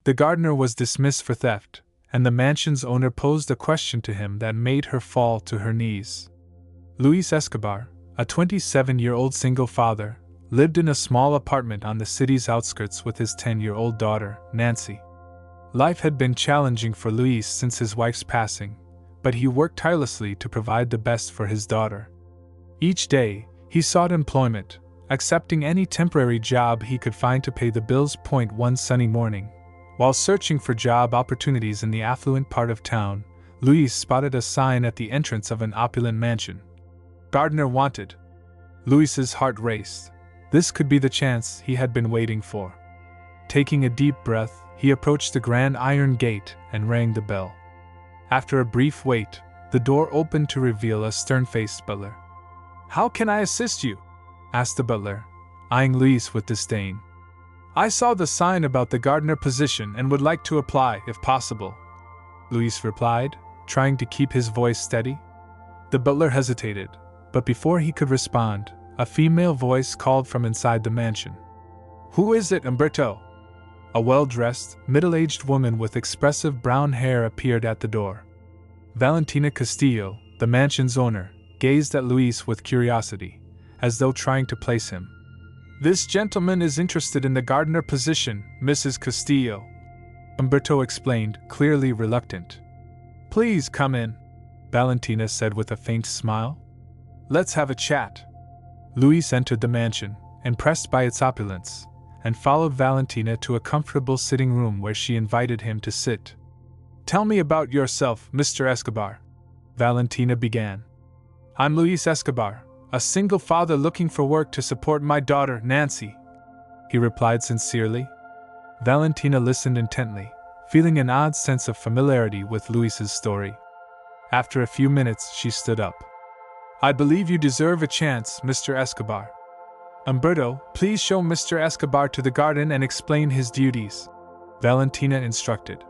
The gardener was dismissed for theft, and the mansion's owner posed a question to him that made her fall to her knees. Luis Escobar, a 27-year-old single father, lived in a small apartment on the city's outskirts with his 10-year-old daughter, Nancy. Life had been challenging for Luis since his wife's passing, but he worked tirelessly to provide the best for his daughter. Each day, he sought employment, accepting any temporary job he could find to pay the bills. One sunny morning, while searching for job opportunities in the affluent part of town, Luis spotted a sign at the entrance of an opulent mansion. Gardener wanted. Luis's heart raced. This could be the chance he had been waiting for. Taking a deep breath, he approached the grand iron gate and rang the bell. After a brief wait, the door opened to reveal a stern-faced butler. "How can I assist you?" asked the butler, eyeing Luis with disdain. "I saw the sign about the gardener position and would like to apply, if possible," Luis replied, trying to keep his voice steady. The butler hesitated, but before he could respond, a female voice called from inside the mansion. "Who is it, Humberto?" A well-dressed, middle-aged woman with expressive brown hair appeared at the door. Valentina Castillo, the mansion's owner, gazed at Luis with curiosity, as though trying to place him. "This gentleman is interested in the gardener position, Mrs. Castillo," Humberto explained, clearly reluctant. "Please come in," Valentina said with a faint smile. "Let's have a chat." Luis entered the mansion, impressed by its opulence, and followed Valentina to a comfortable sitting room where she invited him to sit. "Tell me about yourself, Mr. Escobar," Valentina began. "I'm Luis Escobar, a single father looking for work to support my daughter, Nancy," he replied sincerely. Valentina listened intently, feeling an odd sense of familiarity with Luis's story. After a few minutes, she stood up. "I believe you deserve a chance, Mr. Escobar. Humberto, please show Mr. Escobar to the garden and explain his duties," Valentina instructed.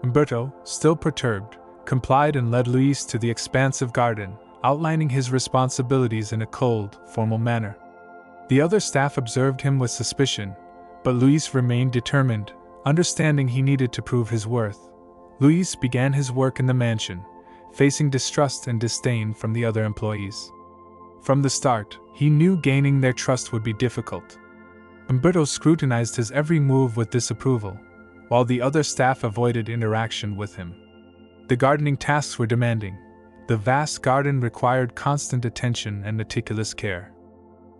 Humberto, still perturbed, complied and led Luis to the expansive garden, outlining his responsibilities in a cold, formal manner. The other staff observed him with suspicion, but Luis remained determined, understanding he needed to prove his worth. Luis began his work in the mansion, facing distrust and disdain from the other employees. From the start, he knew gaining their trust would be difficult. Humberto scrutinized his every move with disapproval, while the other staff avoided interaction with him. The gardening tasks were demanding. The vast garden required constant attention and meticulous care.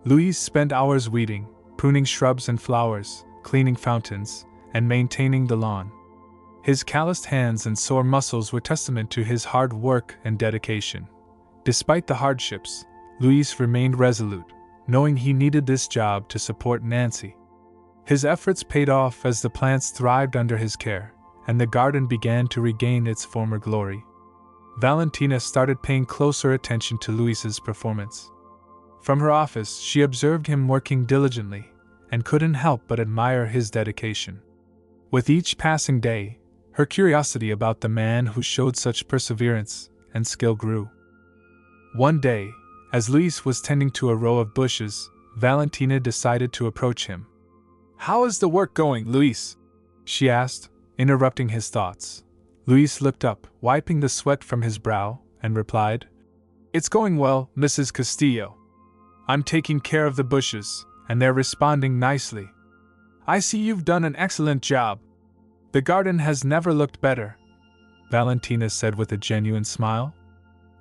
Luis spent hours weeding, pruning shrubs and flowers, cleaning fountains, and maintaining the lawn. His calloused hands and sore muscles were testament to his hard work and dedication. Despite the hardships, Luis remained resolute, knowing he needed this job to support Nancy. His efforts paid off as the plants thrived under his care, and the garden began to regain its former glory. Valentina started paying closer attention to Luis's performance. From her office, she observed him working diligently, and couldn't help but admire his dedication. With each passing day, her curiosity about the man who showed such perseverance and skill grew. One day, as Luis was tending to a row of bushes, Valentina decided to approach him. "How is the work going, Luis?" she asked, interrupting his thoughts. Luis looked up, wiping the sweat from his brow, and replied, "It's going well, Mrs. Castillo. I'm taking care of the bushes, and they're responding nicely. I see you've done an excellent job. The garden has never looked better," Valentina said with a genuine smile.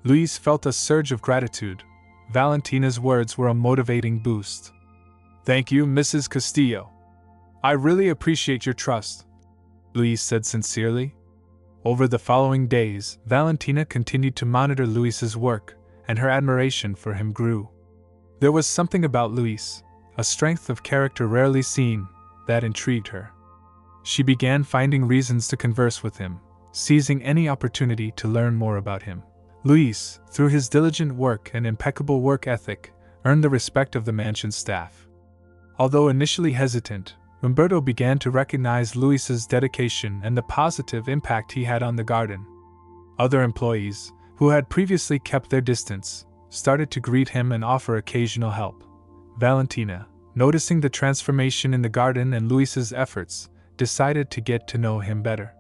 Luis felt a surge of gratitude. Valentina's words were a motivating boost. "Thank you, Mrs. Castillo. I really appreciate your trust," Luis said sincerely. Over the following days, Valentina continued to monitor Luis's work, and her admiration for him grew. There was something about Luis, a strength of character rarely seen, that intrigued her. She began finding reasons to converse with him, seizing any opportunity to learn more about him. Luis, through his diligent work and impeccable work ethic, earned the respect of the mansion staff. Although initially hesitant, Humberto began to recognize Luis's dedication and the positive impact he had on the garden. Other employees, who had previously kept their distance, started to greet him and offer occasional help. Valentina, noticing the transformation in the garden and Luis's efforts, decided to get to know him better.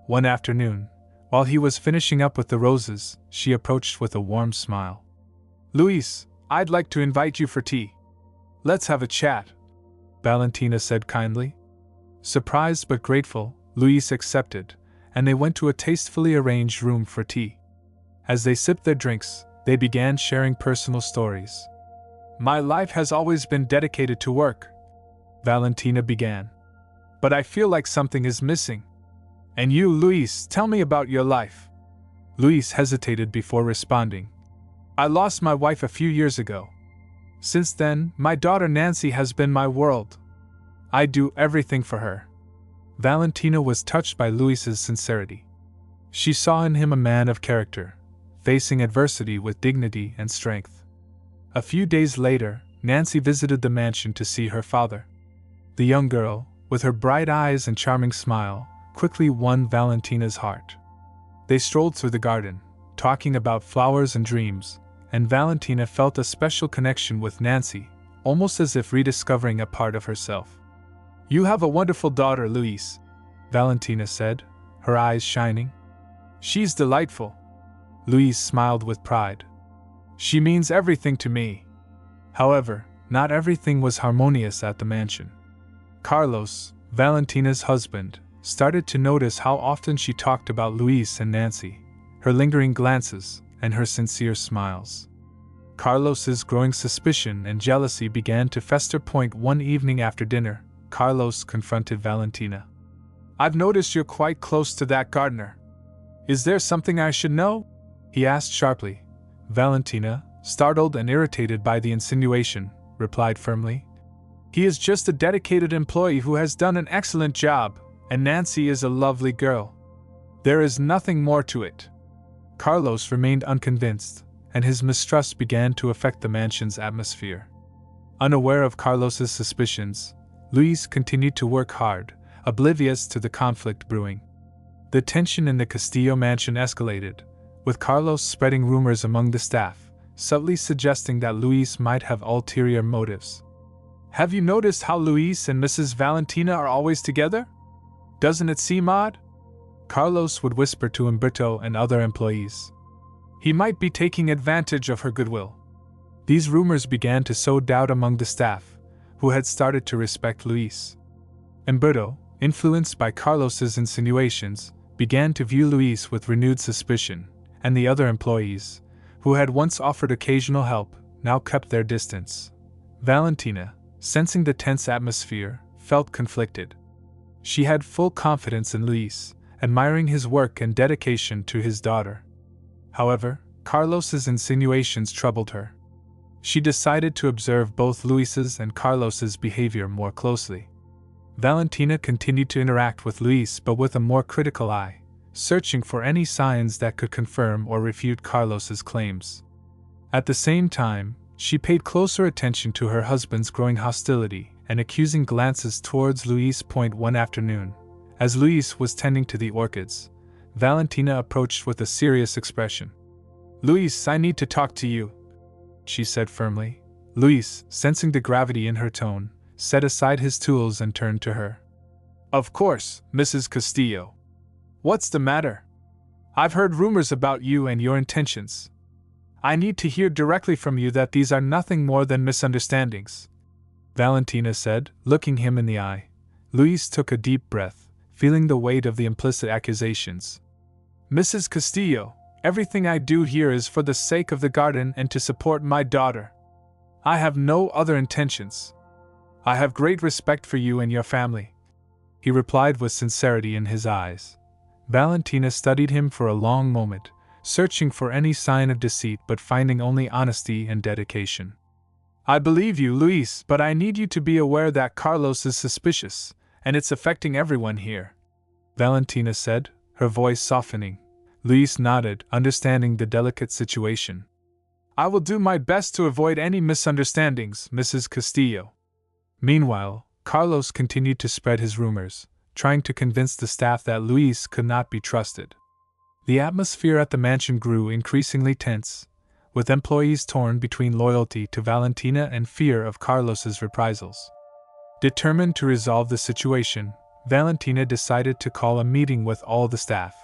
One afternoon, while he was finishing up with the roses, she approached with a warm smile. "Luis, I'd like to invite you for tea. Let's have a chat," Valentina said kindly. Surprised but grateful, Luis accepted, and they went to a tastefully arranged room for tea. As they sipped their drinks, they began sharing personal stories. "My life has always been dedicated to work," Valentina began. "But I feel like something is missing. And you, Luis, tell me about your life." Luis hesitated before responding. "I lost my wife a few years ago. Since then, my daughter Nancy has been my world. I do everything for her." Valentina was touched by Luis's sincerity. She saw in him a man of character, facing adversity with dignity and strength. A few days later, Nancy visited the mansion to see her father. The young girl, with her bright eyes and charming smile, quickly won Valentina's heart. They strolled through the garden, talking about flowers and dreams, and Valentina felt a special connection with Nancy, almost as if rediscovering a part of herself. "You have a wonderful daughter, Luis," Valentina said, her eyes shining. "She's delightful." Luis smiled with pride. "She means everything to me." However, not everything was harmonious at the mansion. Carlos, Valentina's husband, started to notice how often she talked about Luis and Nancy, her lingering glances, and her sincere smiles. Carlos's growing suspicion and jealousy began to fester. One evening after dinner, Carlos confronted Valentina. "I've noticed you're quite close to that gardener. Is there something I should know?" he asked sharply. Valentina, startled and irritated by the insinuation, replied firmly. "He is just a dedicated employee who has done an excellent job, and Nancy is a lovely girl. There is nothing more to it." Carlos remained unconvinced, and his mistrust began to affect the mansion's atmosphere. Unaware of Carlos's suspicions, Luis continued to work hard, oblivious to the conflict brewing. The tension in the Castillo mansion escalated, with Carlos spreading rumors among the staff, subtly suggesting that Luis might have ulterior motives. "Have you noticed how Luis and Mrs. Valentina are always together? Doesn't it seem odd?" Carlos would whisper to Humberto and other employees. "He might be taking advantage of her goodwill." These rumors began to sow doubt among the staff, who had started to respect Luis. Humberto, influenced by Carlos's insinuations, began to view Luis with renewed suspicion, and the other employees, who had once offered occasional help, now kept their distance. Valentina, sensing the tense atmosphere, felt conflicted. She had full confidence in Luis, admiring his work and dedication to his daughter. However, Carlos's insinuations troubled her. She decided to observe both Luis's and Carlos's behavior more closely. Valentina continued to interact with Luis, but with a more critical eye, searching for any signs that could confirm or refute Carlos's claims. At the same time, she paid closer attention to her husband's growing hostility and accusing glances towards Luis. One afternoon, as Luis was tending to the orchids, Valentina approached with a serious expression. "Luis, I need to talk to you," she said firmly. Luis, sensing the gravity in her tone, set aside his tools and turned to her. "Of course, Mrs. Castillo. What's the matter? I've heard rumors about you and your intentions. I need to hear directly from you that these are nothing more than misunderstandings," Valentina said, looking him in the eye. Luis took a deep breath, feeling the weight of the implicit accusations. "Mrs. Castillo, everything I do here is for the sake of the garden and to support my daughter. I have no other intentions. I have great respect for you and your family," he replied with sincerity in his eyes. Valentina studied him for a long moment, searching for any sign of deceit but finding only honesty and dedication. "I believe you, Luis, but I need you to be aware that Carlos is suspicious, and it's affecting everyone here," Valentina said, her voice softening. Luis nodded, understanding the delicate situation. "I will do my best to avoid any misunderstandings, Mrs. Castillo." Meanwhile, Carlos continued to spread his rumors, trying to convince the staff that Luis could not be trusted. The atmosphere at the mansion grew increasingly tense, with employees torn between loyalty to Valentina and fear of Carlos's reprisals. Determined to resolve the situation, Valentina decided to call a meeting with all the staff.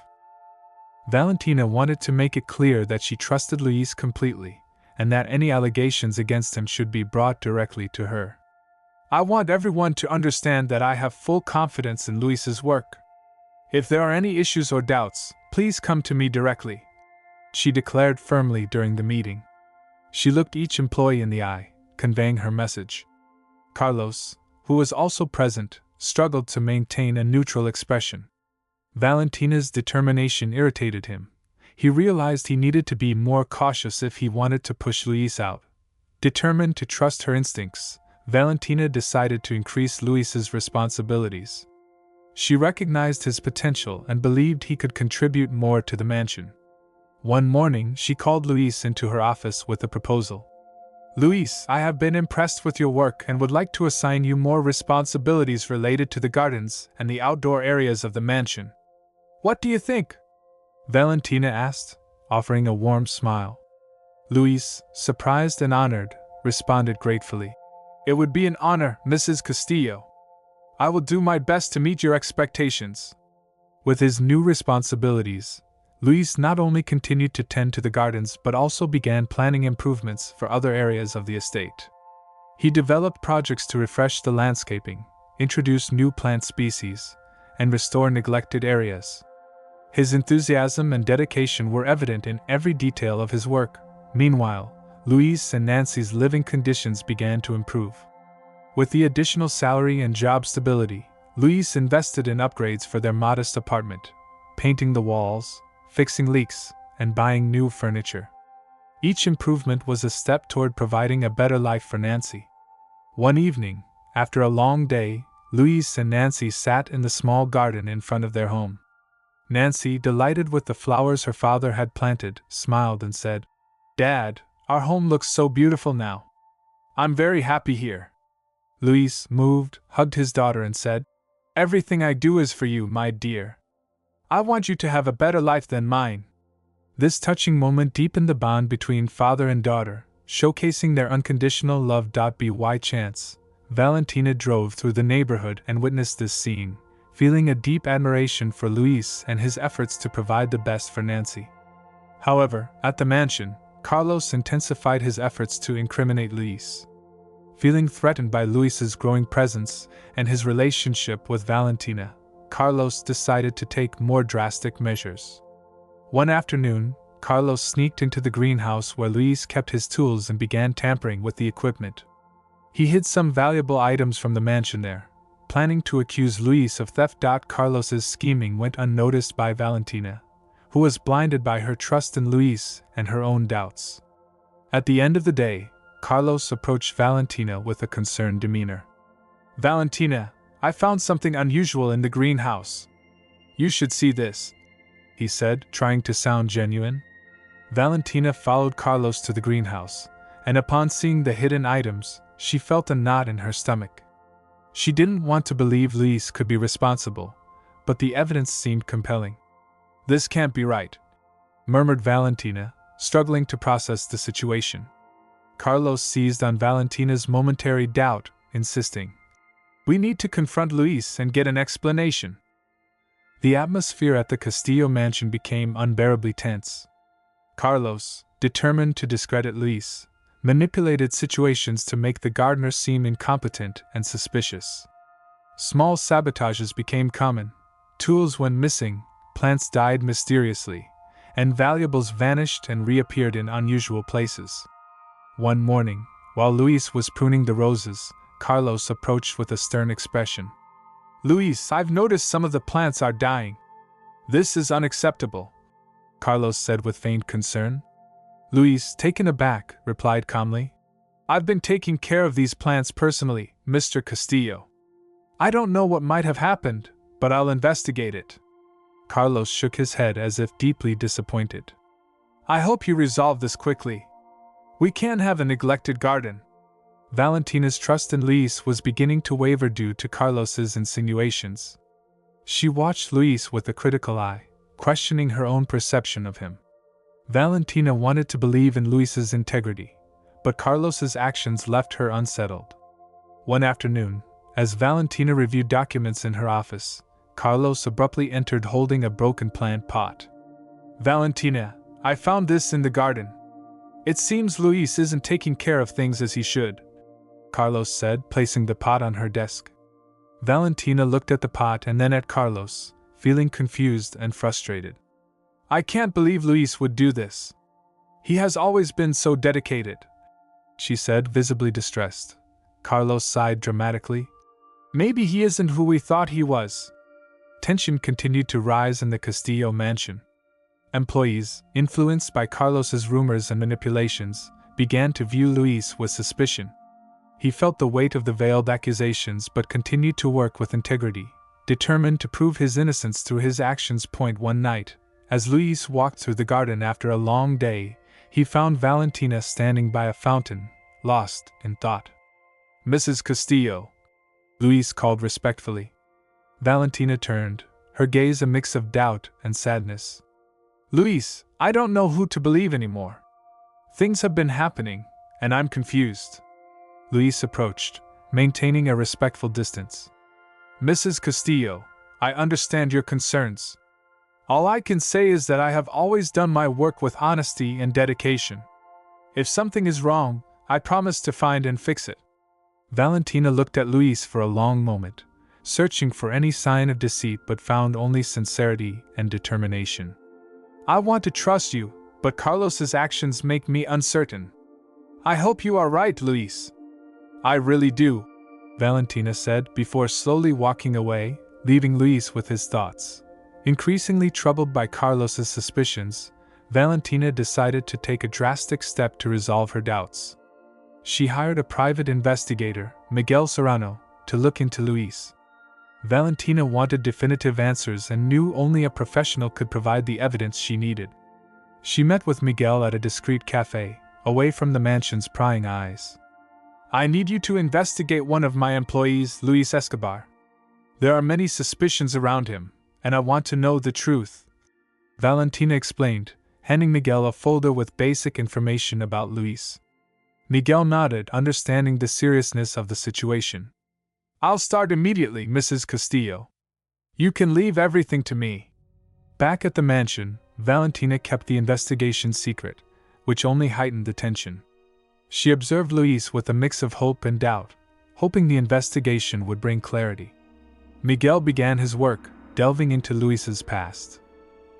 Valentina wanted to make it clear that she trusted Luis completely, and that any allegations against him should be brought directly to her. I want everyone to understand that I have full confidence in Luis's work. If there are any issues or doubts, please come to me directly, she declared firmly during the meeting. She looked each employee in the eye, conveying her message. Carlos, who was also present, struggled to maintain a neutral expression. Valentina's determination irritated him. He realized he needed to be more cautious if he wanted to push Luis out. Determined to trust her instincts, Valentina decided to increase Luis's responsibilities. She recognized his potential and believed he could contribute more to the mansion. One morning, she called Luis into her office with a proposal. Luis, I have been impressed with your work and would like to assign you more responsibilities related to the gardens and the outdoor areas of the mansion. What do you think? Valentina asked, offering a warm smile. Luis, surprised and honored, responded gratefully. It would be an honor, Mrs. Castillo. I will do my best to meet your expectations. With his new responsibilities, Luis not only continued to tend to the gardens but also began planning improvements for other areas of the estate. He developed projects to refresh the landscaping, introduce new plant species, and restore neglected areas. His enthusiasm and dedication were evident in every detail of his work. Meanwhile, Luis and Nancy's living conditions began to improve. With the additional salary and job stability, Luis invested in upgrades for their modest apartment, painting the walls, fixing leaks, and buying new furniture. Each improvement was a step toward providing a better life for Nancy. One evening, after a long day, Luis and Nancy sat in the small garden in front of their home. Nancy, delighted with the flowers her father had planted, smiled and said, "Dad, our home looks so beautiful now. I'm very happy here." Luis, moved, hugged his daughter and said, "Everything I do is for you, my dear. I want you to have a better life than mine." This touching moment deepened the bond between father and daughter, showcasing their unconditional love. By chance, Valentina drove through the neighborhood and witnessed this scene, feeling a deep admiration for Luis and his efforts to provide the best for Nancy. However, at the mansion, Carlos intensified his efforts to incriminate Luis. Feeling threatened by Luis's growing presence and his relationship with Valentina, Carlos decided to take more drastic measures. One afternoon, Carlos sneaked into the greenhouse where Luis kept his tools and began tampering with the equipment. He hid some valuable items from the mansion there, planning to accuse Luis of theft. Carlos's scheming went unnoticed by Valentina, who was blinded by her trust in Luis and her own doubts. At the end of the day, Carlos approached Valentina with a concerned demeanor. "Valentina, I found something unusual in the greenhouse. You should see this," he said, trying to sound genuine. Valentina followed Carlos to the greenhouse, and upon seeing the hidden items, she felt a knot in her stomach. She didn't want to believe Luis could be responsible, but the evidence seemed compelling. "This can't be right," murmured Valentina, struggling to process the situation. Carlos seized on Valentina's momentary doubt, insisting, "We need to confront Luis and get an explanation." The atmosphere at the Castillo mansion became unbearably tense. Carlos, determined to discredit Luis, manipulated situations to make the gardener seem incompetent and suspicious. Small sabotages became common. Tools went missing, plants died mysteriously, and valuables vanished and reappeared in unusual places. One morning, while Luis was pruning the roses, Carlos approached with a stern expression. "Luis, I've noticed some of the plants are dying. This is unacceptable," Carlos said with faint concern. Luis, taken aback, replied calmly, "I've been taking care of these plants personally, Mr. Castillo. I don't know what might have happened, but I'll investigate it." Carlos shook his head as if deeply disappointed. "I hope you resolve this quickly. We can't have a neglected garden." Valentina's trust in Luis was beginning to waver due to Carlos's insinuations. She watched Luis with a critical eye, questioning her own perception of him. Valentina wanted to believe in Luis's integrity, but Carlos's actions left her unsettled. One afternoon, As Valentina reviewed documents in her office, Carlos abruptly entered holding a broken plant pot. "Valentina, I found this in the garden. It seems Luis isn't taking care of things as he should," Carlos said, placing the pot on her desk. Valentina looked at the pot and then at Carlos, feeling confused and frustrated. "I can't believe Luis would do this. He has always been so dedicated," she said, visibly distressed. Carlos sighed dramatically. "Maybe he isn't who we thought he was." Tension continued to rise in the Castillo mansion. Employees, influenced by Carlos's rumors and manipulations, began to view Luis with suspicion. He felt the weight of the veiled accusations but continued to work with integrity, determined to prove his innocence through his actions. One night, as Luis walked through the garden after a long day, he found Valentina standing by a fountain, lost in thought. "Mrs. Castillo," Luis called respectfully. Valentina turned, her gaze a mix of doubt and sadness. "Luis, I don't know who to believe anymore. Things have been happening, and I'm confused." Luis approached, maintaining a respectful distance. "Mrs. Castillo, I understand your concerns. All I can say is that I have always done my work with honesty and dedication. If something is wrong, I promise to find and fix it." Valentina looked at Luis for a long moment, searching for any sign of deceit but found only sincerity and determination. "I want to trust you, but Carlos's actions make me uncertain. I hope you are right, Luis." "I really do," Valentina said before slowly walking away, leaving Luis with his thoughts. Increasingly troubled by Carlos's suspicions, Valentina decided to take a drastic step to resolve her doubts. She hired a private investigator, Miguel Serrano, to look into Luis. Valentina wanted definitive answers and knew only a professional could provide the evidence she needed. She met with Miguel at a discreet cafe, away from the mansion's prying eyes. "I need you to investigate one of my employees, Luis Escobar. There are many suspicions around him, and I want to know the truth," Valentina explained, handing Miguel a folder with basic information about Luis. Miguel nodded, understanding the seriousness of the situation. "I'll start immediately, Mrs. Castillo. You can leave everything to me." Back at the mansion, Valentina kept the investigation secret, which only heightened the tension. She observed Luis with a mix of hope and doubt, hoping the investigation would bring clarity. Miguel began his work, delving into Luis's past.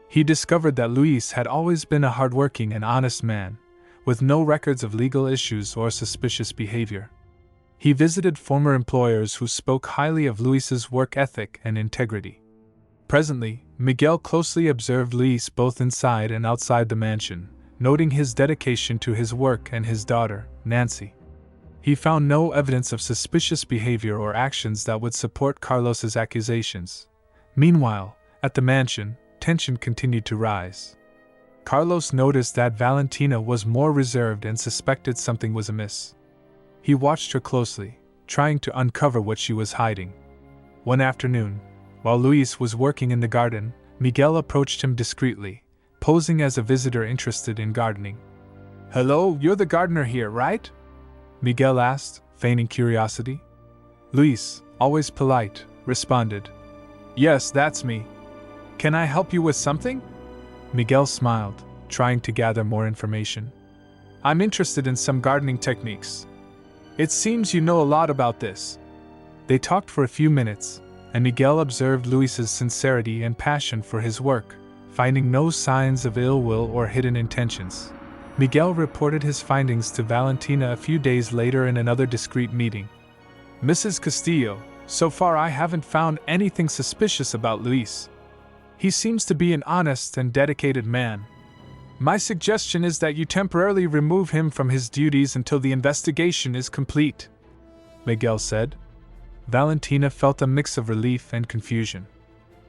He discovered that Luis had always been a hardworking and honest man, with no records of legal issues or suspicious behavior. He visited former employers who spoke highly of Luis's work ethic and integrity. Presently, Miguel closely observed Luis both inside and outside the mansion, noting his dedication to his work and his daughter, Nancy. He found no evidence of suspicious behavior or actions that would support Carlos's accusations. Meanwhile, at the mansion, tension continued to rise. Carlos noticed that Valentina was more reserved and suspected something was amiss. He watched her closely, trying to uncover what she was hiding. One afternoon, while Luis was working in the garden, Miguel approached him discreetly, posing as a visitor interested in gardening. "Hello, you're the gardener here, right?" Miguel asked, feigning curiosity. Luis, always polite, responded, "Yes, that's me. Can I help you with something?" Miguel smiled, trying to gather more information. "I'm interested in some gardening techniques. It seems you know a lot about this." They talked for a few minutes, and Miguel observed Luis's sincerity and passion for his work, finding no signs of ill will or hidden intentions. Miguel reported his findings to Valentina a few days later in another discreet meeting. "Mrs. Castillo, so far I haven't found anything suspicious about Luis. He seems to be an honest and dedicated man. My suggestion is that you temporarily remove him from his duties until the investigation is complete," Miguel said. Valentina felt a mix of relief and confusion.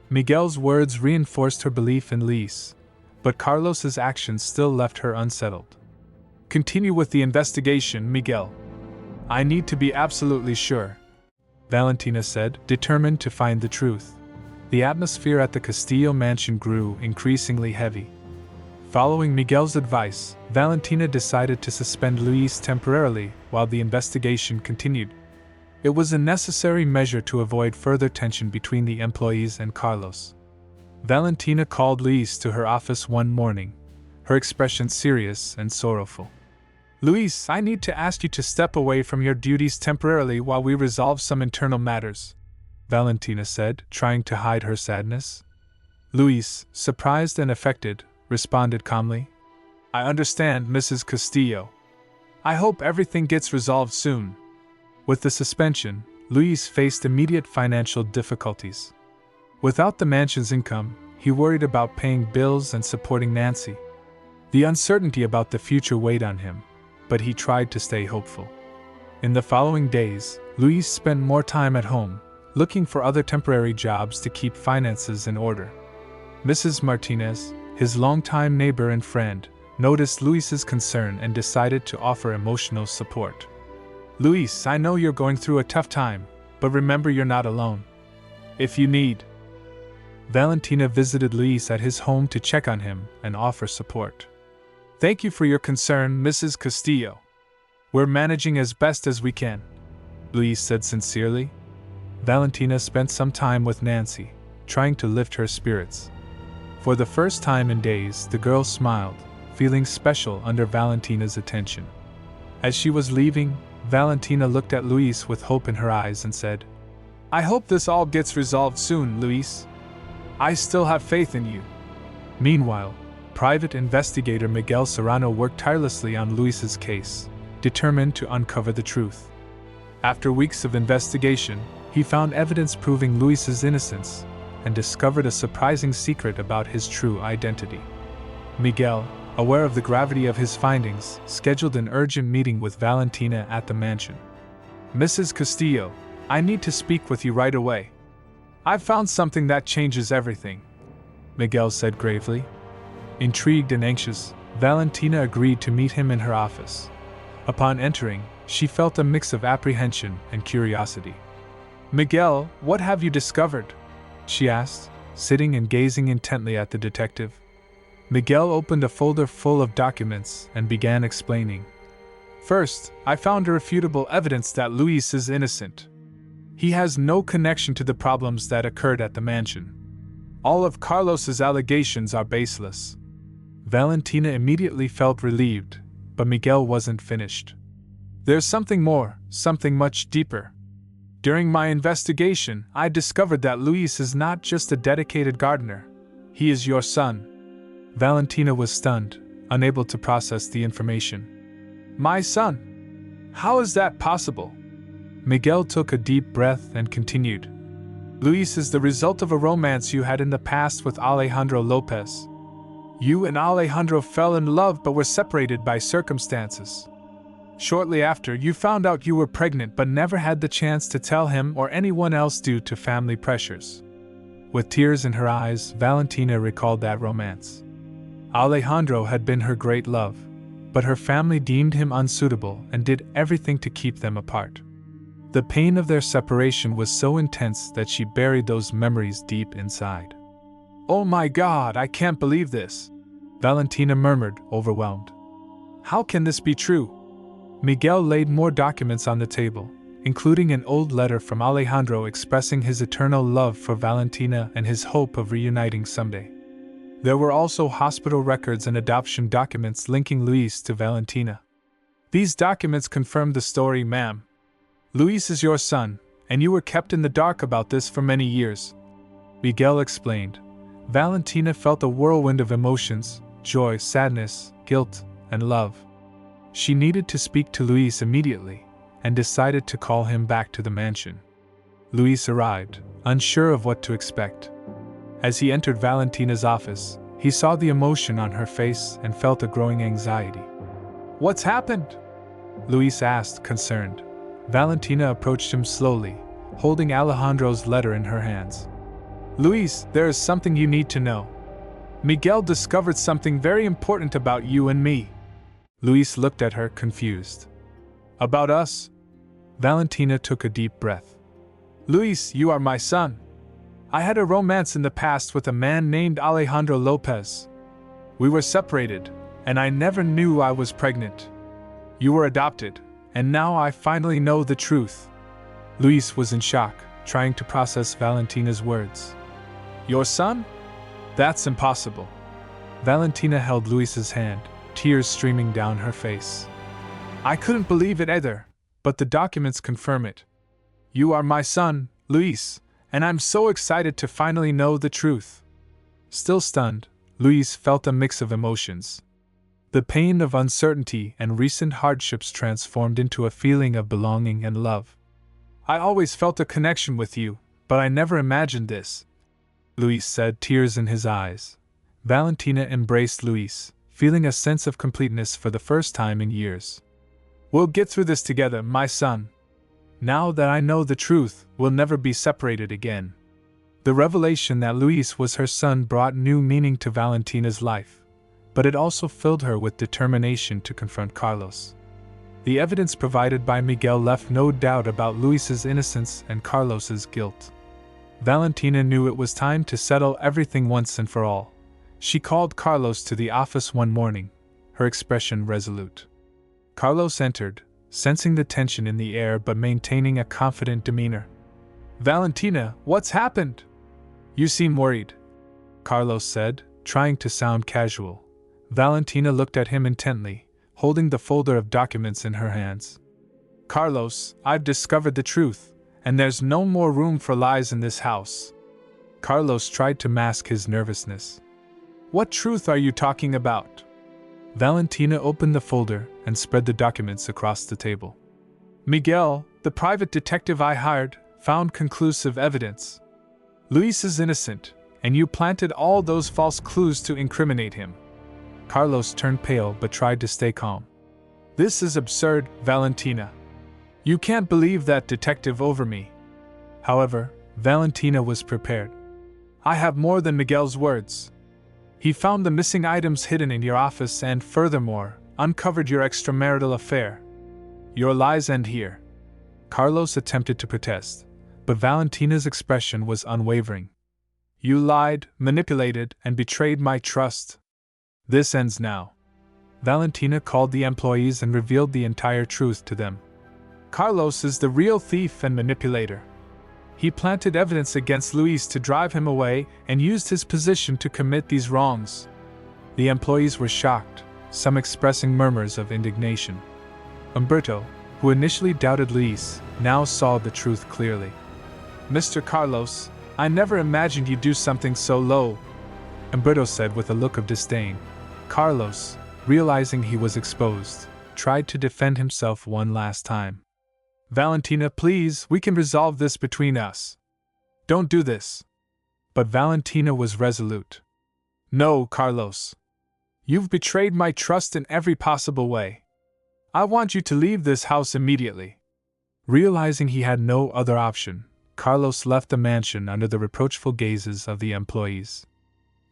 Miguel's words reinforced her belief in Luis, but Carlos's actions still left her unsettled. "Continue with the investigation, Miguel. I need to be absolutely sure," Valentina said, determined to find the truth. The atmosphere at the Castillo mansion grew increasingly heavy. Following Miguel's advice, Valentina decided to suspend Luis temporarily while the investigation continued. It was a necessary measure to avoid further tension between the employees and Carlos. Valentina called Luis to her office one morning, her expression serious and sorrowful. "Luis, I need to ask you to step away from your duties temporarily while we resolve some internal matters," Valentina said, trying to hide her sadness. Luis, surprised and affected, responded calmly, "I understand, Mrs. Castillo. I hope everything gets resolved soon." With the suspension, Luis faced immediate financial difficulties. Without the mansion's income, he worried about paying bills and supporting Nancy. The uncertainty about the future weighed on him, but he tried to stay hopeful. In the following days, Luis spent more time at home, looking for other temporary jobs to keep finances in order. Mrs. Martinez, his longtime neighbor and friend, noticed Luis's concern and decided to offer emotional support. "Luis, I know you're going through a tough time, but remember you're not alone. If you need..." Valentina visited Luis at his home to check on him and offer support. "Thank you for your concern, Mrs. Castillo. We're managing as best as we can," Luis said sincerely. Valentina spent some time with Nancy, trying to lift her spirits. For the first time in days, the girl smiled, feeling special under Valentina's attention. As she was leaving, Valentina looked at Luis with hope in her eyes and said, "I hope this all gets resolved soon, Luis. I still have faith in you." Meanwhile, Private investigator Miguel Serrano worked tirelessly on Luis's case, determined to uncover the truth. After weeks of investigation, he found evidence proving Luis's innocence and discovered a surprising secret about his true identity. Miguel, aware of the gravity of his findings, scheduled an urgent meeting with Valentina at the mansion. "Mrs. Castillo, I need to speak with you right away. I've found something that changes everything," Miguel said gravely. Intrigued and anxious, Valentina agreed to meet him in her office. Upon entering, she felt a mix of apprehension and curiosity. "Miguel, what have you discovered?" she asked, sitting and gazing intently at the detective. Miguel opened a folder full of documents and began explaining. "First, I found irrefutable evidence that Luis is innocent. He has no connection to the problems that occurred at the mansion. All of Carlos's allegations are baseless." Valentina immediately felt relieved, but Miguel wasn't finished. "There's something more, something much deeper. During my investigation, I discovered that Luis is not just a dedicated gardener. He is your son." Valentina was stunned, unable to process the information. "My son? How is that possible?" Miguel took a deep breath and continued. "Luis is the result of a romance you had in the past with Alejandro Lopez. You and Alejandro fell in love but were separated by circumstances. Shortly after, you found out you were pregnant but never had the chance to tell him or anyone else due to family pressures." With tears in her eyes, Valentina recalled that romance. Alejandro had been her great love, but her family deemed him unsuitable and did everything to keep them apart. The pain of their separation was so intense that she buried those memories deep inside. "Oh my God, I can't believe this," Valentina murmured, overwhelmed. "How can this be true?" Miguel laid more documents on the table, including an old letter from Alejandro expressing his eternal love for Valentina and his hope of reuniting someday. There were also hospital records and adoption documents linking Luis to Valentina. "These documents confirm the story, ma'am. Luis is your son, and you were kept in the dark about this for many years," Miguel explained. Valentina felt a whirlwind of emotions: joy, sadness, guilt, and love. She needed to speak to Luis immediately, and decided to call him back to the mansion. Luis arrived, unsure of what to expect. As he entered Valentina's office, he saw the emotion on her face and felt a growing anxiety. "What's happened?" Luis asked, concerned. Valentina approached him slowly, holding Alejandro's letter in her hands. "Luis, there is something you need to know. Miguel discovered something very important about you and me." Luis looked at her, confused. "About us?" Valentina took a deep breath. "Luis, you are my son. I had a romance in the past with a man named Alejandro Lopez. We were separated, and I never knew I was pregnant. You were adopted, and now I finally know the truth." Luis was in shock, trying to process Valentina's words. Your son? That's impossible. Valentina held Luis's hand, tears streaming down her face. I couldn't believe it either, but the documents confirm it. You are my son, Luis, and I'm so excited to finally know the truth. Still stunned, Luis felt a mix of emotions. The pain of uncertainty and recent hardships transformed into a feeling of belonging and love. I always felt a connection with you, but I never imagined this, Luis said, tears in his eyes. Valentina embraced Luis, feeling a sense of completeness for the first time in years. We'll get through this together, my son. Now that I know the truth, we'll never be separated again. The revelation that Luis was her son brought new meaning to Valentina's life, but it also filled her with determination to confront Carlos. The evidence provided by Miguel left no doubt about Luis's innocence and Carlos's guilt. Valentina knew it was time to settle everything once and for all. She called Carlos to the office one morning, her expression resolute. Carlos entered, sensing the tension in the air but maintaining a confident demeanor. Valentina, what's happened? You seem worried, Carlos said, trying to sound casual. Valentina looked at him intently, holding the folder of documents in her hands. Carlos, I've discovered the truth, and there's no more room for lies in this house. Carlos tried to mask his nervousness. What truth are you talking about? Valentina opened the folder and spread the documents across the table. Miguel, the private detective I hired, found conclusive evidence. Luis is innocent, and you planted all those false clues to incriminate him. Carlos turned pale but tried to stay calm. This is absurd, Valentina. You can't believe that detective over me. However, Valentina was prepared. I have more than Miguel's words. He found the missing items hidden in your office and, furthermore, uncovered your extramarital affair. Your lies end here. Carlos attempted to protest, but Valentina's expression was unwavering. You lied, manipulated, and betrayed my trust. This ends now. Valentina called the employees and revealed the entire truth to them. Carlos is the real thief and manipulator. He planted evidence against Luis to drive him away and used his position to commit these wrongs. The employees were shocked, some expressing murmurs of indignation. Umberto, who initially doubted Luis, now saw the truth clearly. Mr. Carlos, I never imagined you'd do something so low, Umberto said with a look of disdain. Carlos, realizing he was exposed, tried to defend himself one last time. Valentina, please, we can resolve this between us. Don't do this. But Valentina was resolute. No, Carlos. You've betrayed my trust in every possible way. I want you to leave this house immediately. Realizing he had no other option, Carlos left the mansion under the reproachful gazes of the employees.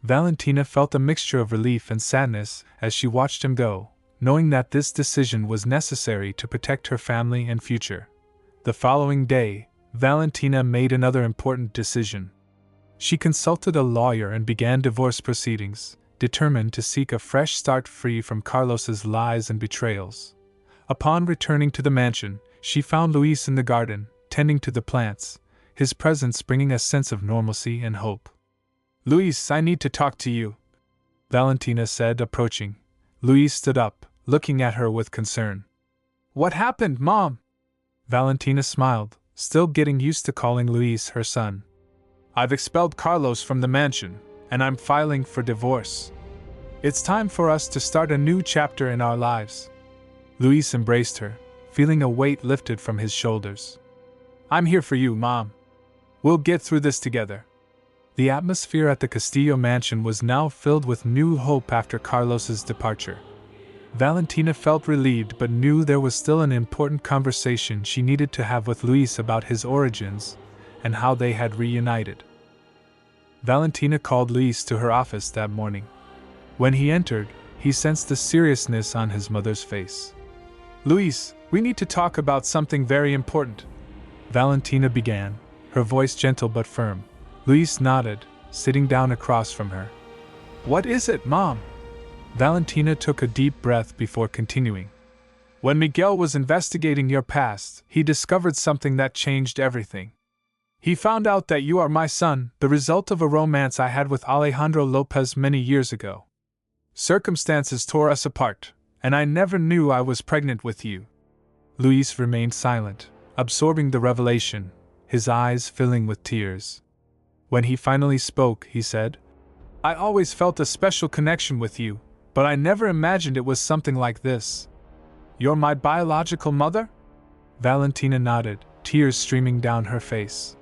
Valentina felt a mixture of relief and sadness as she watched him go, knowing that this decision was necessary to protect her family and future. The following day, Valentina made another important decision. She consulted a lawyer and began divorce proceedings, determined to seek a fresh start free from Carlos's lies and betrayals. Upon returning to the mansion, she found Luis in the garden, tending to the plants, his presence bringing a sense of normalcy and hope. Luis, I need to talk to you, Valentina said, approaching. Luis stood up, looking at her with concern. What happened, Mom? Valentina smiled, still getting used to calling Luis her son. I've expelled Carlos from the mansion, and I'm filing for divorce. It's time for us to start a new chapter in our lives. Luis embraced her, feeling a weight lifted from his shoulders. I'm here for you, Mom. We'll get through this together. The atmosphere at the Castillo mansion was now filled with new hope after Carlos's departure. Valentina felt relieved but knew there was still an important conversation she needed to have with Luis about his origins and how they had reunited. Valentina called Luis to her office that morning. When he entered, he sensed the seriousness on his mother's face. Luis, we need to talk about something very important, Valentina began, her voice gentle but firm. Luis nodded, sitting down across from her. What is it, Mom? Valentina took a deep breath before continuing. When Miguel was investigating your past, he discovered something that changed everything. He found out that you are my son, the result of a romance I had with Alejandro Lopez many years ago. Circumstances tore us apart, and I never knew I was pregnant with you." Luis remained silent, absorbing the revelation, his eyes filling with tears. When he finally spoke, he said, "I always felt a special connection with you, but I never imagined it was something like this." "You're my biological mother?" Valentina nodded, tears streaming down her face.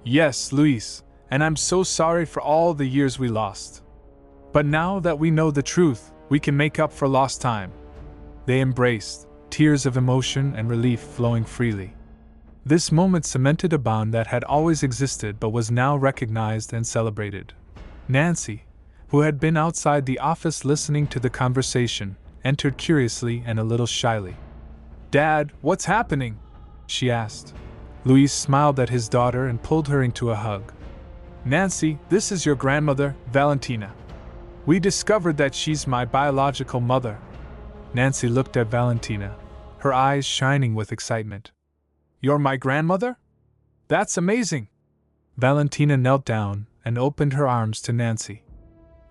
"Yes, Luis, and I'm so sorry for all the years we lost. But now that we know the truth, we can make up for lost time." They embraced, tears of emotion and relief flowing freely. This moment cemented a bond that had always existed but was now recognized and celebrated. Nancy, who had been outside the office listening to the conversation, entered curiously and a little shyly. "Dad, what's happening?" she asked. Luis smiled at his daughter and pulled her into a hug. "Nancy, this is your grandmother, Valentina. We discovered that she's my biological mother." Nancy looked at Valentina, her eyes shining with excitement. "You're my grandmother? That's amazing!" Valentina knelt down and opened her arms to Nancy.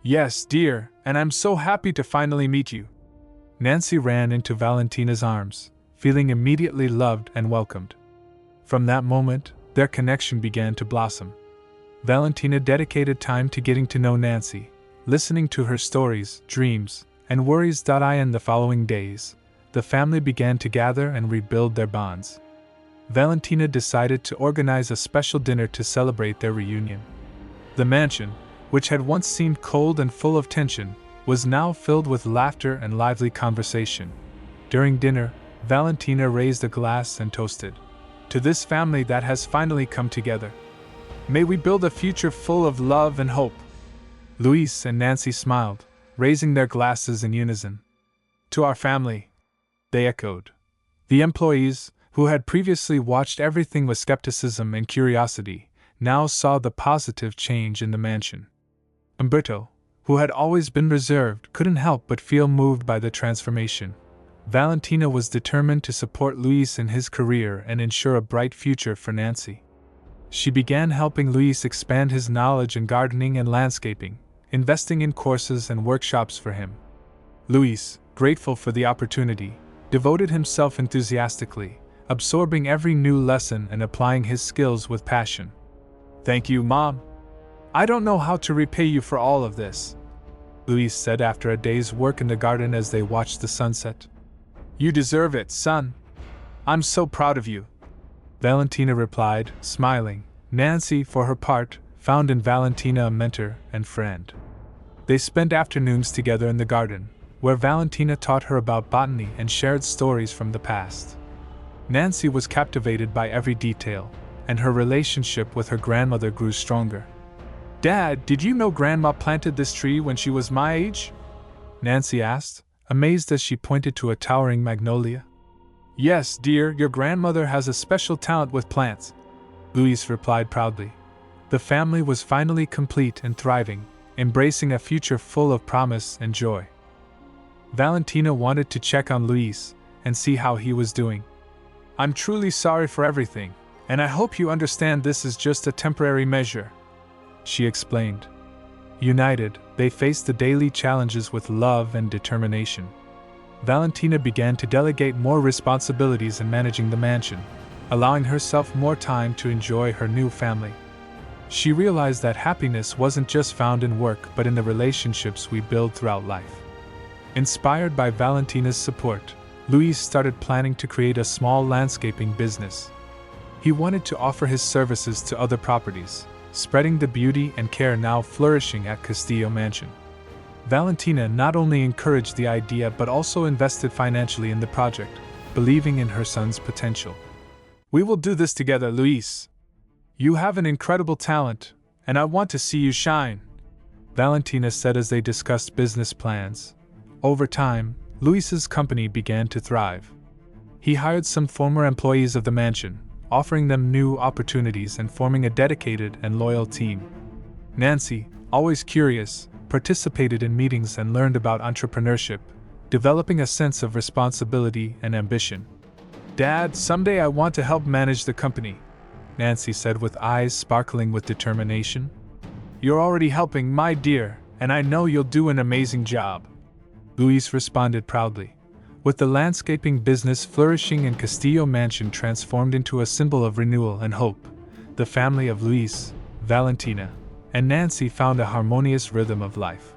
"Yes, dear, and I'm so happy to finally meet you." Nancy ran into Valentina's arms, feeling immediately loved and welcomed. From that moment, their connection began to blossom. Valentina dedicated time to getting to know Nancy, listening to her stories, dreams, and worries. In the following days, the family began to gather and rebuild their bonds. Valentina decided to organize a special dinner to celebrate their reunion. The mansion, which had once seemed cold and full of tension, was now filled with laughter and lively conversation. During dinner, Valentina raised a glass and toasted, "To this family that has finally come together. May we build a future full of love and hope." Luis and Nancy smiled, raising their glasses in unison. "To our family," they echoed. The employees, who had previously watched everything with skepticism and curiosity, now saw the positive change in the mansion. Umberto, who had always been reserved, couldn't help but feel moved by the transformation. Valentina was determined to support Luis in his career and ensure a bright future for Nancy. She began helping Luis expand his knowledge in gardening and landscaping, investing in courses and workshops for him. Luis, grateful for the opportunity, devoted himself enthusiastically, absorbing every new lesson and applying his skills with passion. "Thank you, Mom. I don't know how to repay you for all of this," Luis said after a day's work in the garden as they watched the sunset. "You deserve it, son. I'm so proud of you," Valentina replied, smiling. Nancy, for her part, found in Valentina a mentor and friend. They spent afternoons together in the garden, where Valentina taught her about botany and shared stories from the past. Nancy was captivated by every detail, and her relationship with her grandmother grew stronger. "Dad, did you know Grandma planted this tree when she was my age?" Nancy asked, amazed as she pointed to a towering magnolia. "Yes, dear, your grandmother has a special talent with plants," Luis replied proudly. The family was finally complete and thriving, embracing a future full of promise and joy. Valentina wanted to check on Luis and see how he was doing. "I'm truly sorry for everything, and I hope you understand this is just a temporary measure," she explained. United, they faced the daily challenges with love and determination. Valentina began to delegate more responsibilities in managing the mansion, allowing herself more time to enjoy her new family. She realized that happiness wasn't just found in work but in the relationships we build throughout life. Inspired by Valentina's support, Luis started planning to create a small landscaping business. He wanted to offer his services to other properties, spreading the beauty and care now flourishing at Castillo Mansion. Valentina not only encouraged the idea but also invested financially in the project, believing in her son's potential. "We will do this together, Luis. You have an incredible talent, and I want to see you shine," Valentina said as they discussed business plans. Over time, Luis's company began to thrive. He hired some former employees of the mansion, offering them new opportunities and forming a dedicated and loyal team. Nancy, always curious, participated in meetings and learned about entrepreneurship, developing a sense of responsibility and ambition. "Dad, someday I want to help manage the company," Nancy said with eyes sparkling with determination. "You're already helping, my dear, and I know you'll do an amazing job," Luis responded proudly. With the landscaping business flourishing and Castillo Mansion transformed into a symbol of renewal and hope, the family of Luis, Valentina, and Nancy found a harmonious rhythm of life.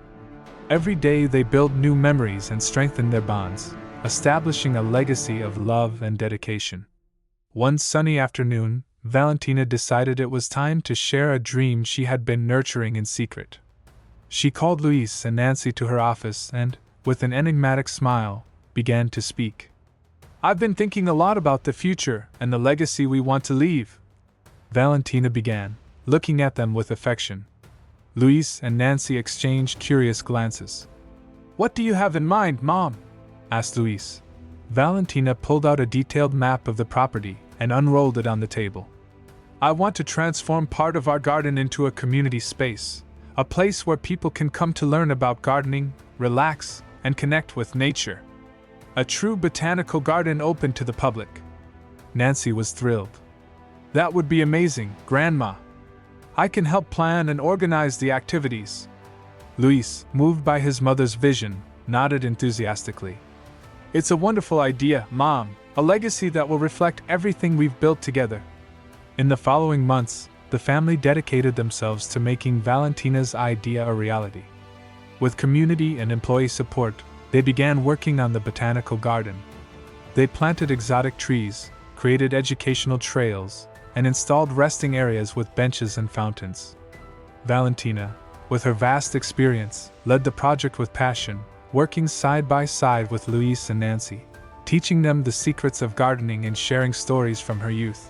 Every day they built new memories and strengthened their bonds, establishing a legacy of love and dedication. One sunny afternoon, Valentina decided it was time to share a dream she had been nurturing in secret. She called Luis and Nancy to her office and, with an enigmatic smile, began to speak. "I've been thinking a lot about the future and the legacy we want to leave," Valentina began, looking at them with affection. Luis and Nancy exchanged curious glances. "What do you have in mind, Mom?" asked Luis. Valentina pulled out a detailed map of the property and unrolled it on the table. "I want to transform part of our garden into a community space, a place where people can come to learn about gardening, relax, and connect with nature. A true botanical garden open to the public." Nancy was thrilled. "That would be amazing, Grandma. I can help plan and organize the activities." Luis, moved by his mother's vision, nodded enthusiastically. "It's a wonderful idea, Mom, a legacy that will reflect everything we've built together." In the following months, the family dedicated themselves to making Valentina's idea a reality. With community and employee support, they began working on the botanical garden. They planted exotic trees, created educational trails, and installed resting areas with benches and fountains. Valentina, with her vast experience, led the project with passion, working side by side with Luis and Nancy, teaching them the secrets of gardening and sharing stories from her youth.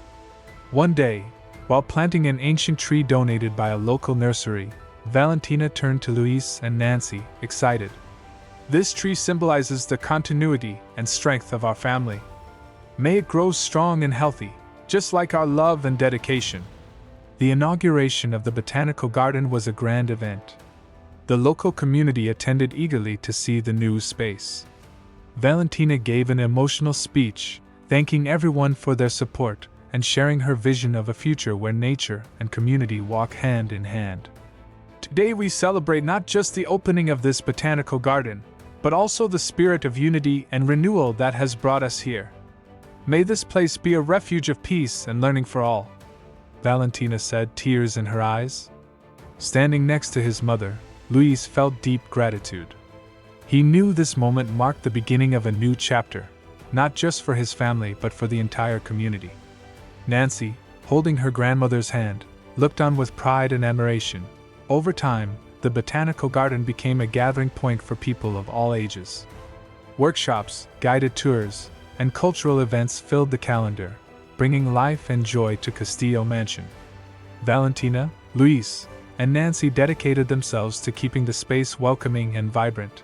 One day, while planting an ancient tree donated by a local nursery, Valentina turned to Luis and Nancy, excited. "This tree symbolizes the continuity and strength of our family. May it grow strong and healthy, just like our love and dedication." The inauguration of the botanical garden was a grand event. The local community attended eagerly to see the new space. Valentina gave an emotional speech, thanking everyone for their support and sharing her vision of a future where nature and community walk hand in hand. "Today we celebrate not just the opening of this botanical garden, but also the spirit of unity and renewal that has brought us here. May this place be a refuge of peace and learning for all," Valentina said, tears in her eyes. Standing next to his mother, Luis felt deep gratitude. He knew this moment marked the beginning of a new chapter, not just for his family but for the entire community. Nancy, holding her grandmother's hand, looked on with pride and admiration. Over time, the botanical garden became a gathering point for people of all ages. Workshops, guided tours, and cultural events filled the calendar, bringing life and joy to Castillo Mansion. Valentina, Luis, and Nancy dedicated themselves to keeping the space welcoming and vibrant.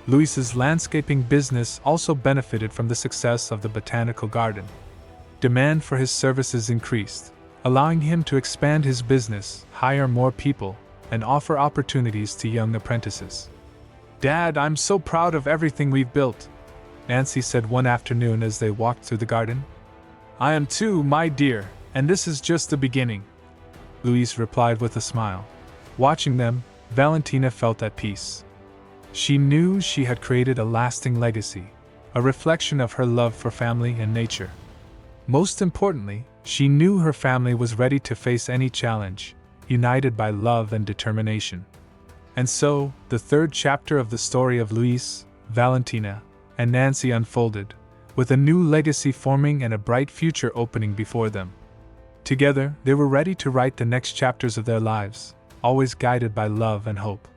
Luis's landscaping business also benefited from the success of the botanical garden. Demand for his services increased, allowing him to expand his business, hire more people, and offer opportunities to young apprentices. "Dad, I'm so proud of everything we've built," Nancy said one afternoon as they walked through the garden. "I am too, my dear, and this is just the beginning," Luis replied with a smile. Watching them, Valentina felt at peace. She knew she had created a lasting legacy, a reflection of her love for family and nature. Most importantly, she knew her family was ready to face any challenge, united by love and determination. And so, the third chapter of the story of Luis, Valentina, and Nancy unfolded, with a new legacy forming and a bright future opening before them. Together, they were ready to write the next chapters of their lives, always guided by love and hope.